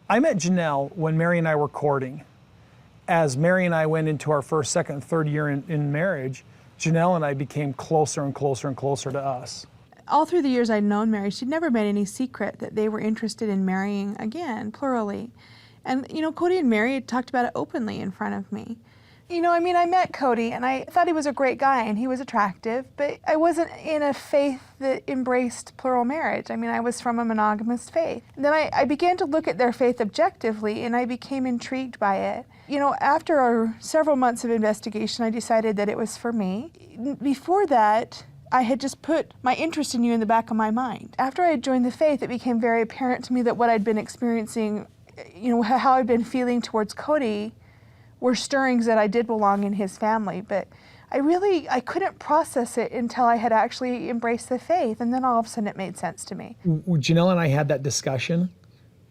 I met Janelle when Mary and I were courting. As Mary and I went into our first, second, and third year in marriage, Janelle and I became closer and closer and closer to us. All through the years I'd known Mary, she'd never made any secret that they were interested in marrying again, plurally. And, Kody and Mary had talked about it openly in front of me. I met Kody and I thought he was a great guy and he was attractive, but I wasn't in a faith that embraced plural marriage. I was from a monogamous faith. And then I began to look at their faith objectively and I became intrigued by it. After several months of investigation, I decided that it was for me. Before that, I had just put my interest in you in the back of my mind. After I had joined the faith, it became very apparent to me that what I'd been experiencing, how I'd been feeling towards Kody, were stirrings that I did belong in his family, but I couldn't process it until I had actually embraced the faith, and then all of a sudden it made sense to me. Janelle and I had that discussion,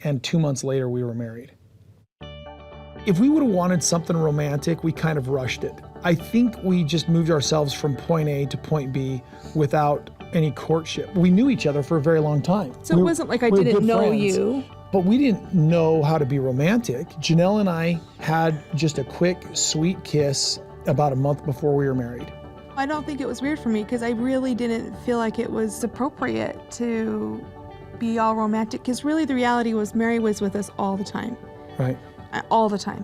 and 2 months later we were married. If we would have wanted something romantic, we kind of rushed it. I think we just moved ourselves from point A to point B without any courtship. We knew each other for a very long time. So it wasn't like I didn't know you. But we didn't know how to be romantic. Janelle and I had just a quick, sweet kiss about a month before we were married. I don't think it was weird for me because I really didn't feel like it was appropriate to be all romantic, because really the reality was Mary was with us all the time. Right. All the time.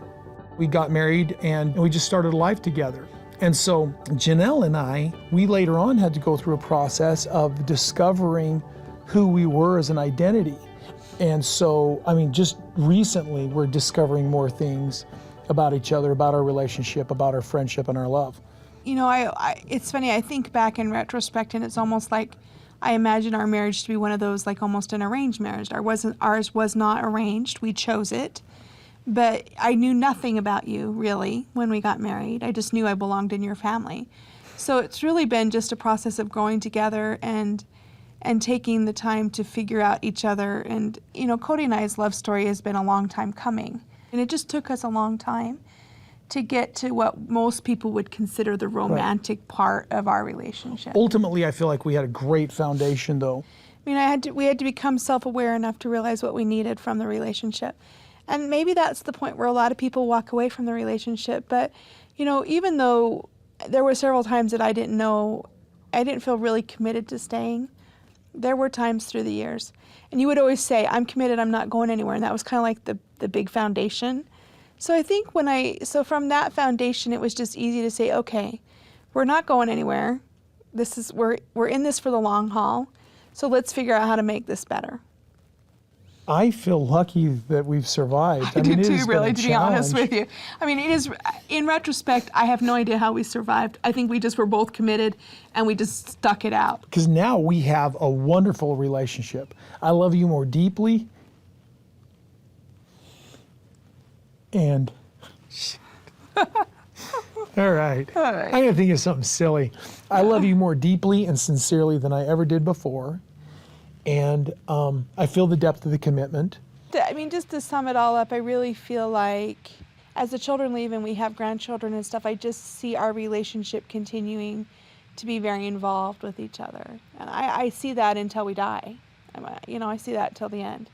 We got married and we just started life together. And so Janelle and I, we later on had to go through a process of discovering who we were as an identity. And so, just recently we're discovering more things about each other, about our relationship, about our friendship and our love. It's funny, I think back in retrospect and it's almost like I imagine our marriage to be one of those, like almost an arranged marriage. Ours was not arranged, we chose it. But I knew nothing about you, really, when we got married. I just knew I belonged in your family. So it's really been just a process of growing together and taking the time to figure out each other. And, Kody and I's love story has been a long time coming. And it just took us a long time to get to what most people would consider the romantic part of our relationship. Ultimately, I feel like we had a great foundation, though. We had to become self-aware enough to realize what we needed from the relationship. And maybe that's the point where a lot of people walk away from the relationship. But, even though there were several times that I didn't feel really committed to staying, there were times through the years. And you would always say, I'm committed, I'm not going anywhere. And that was kind of like the big foundation. So I think from that foundation, it was just easy to say, okay, we're not going anywhere. We're in this for the long haul. So let's figure out how to make this better. I feel lucky that we've survived. I do too, really, to be honest with you. It is, in retrospect, I have no idea how we survived. I think we just were both committed and we just stuck it out. Because now we have a wonderful relationship. I love you more deeply. And, all right. I'm going to think of something silly. I love you more deeply and sincerely than I ever did before. And I feel the depth of the commitment. Just to sum it all up, I really feel like as the children leave and we have grandchildren and stuff, I just see our relationship continuing to be very involved with each other. And I see that until we die. I see that till the end.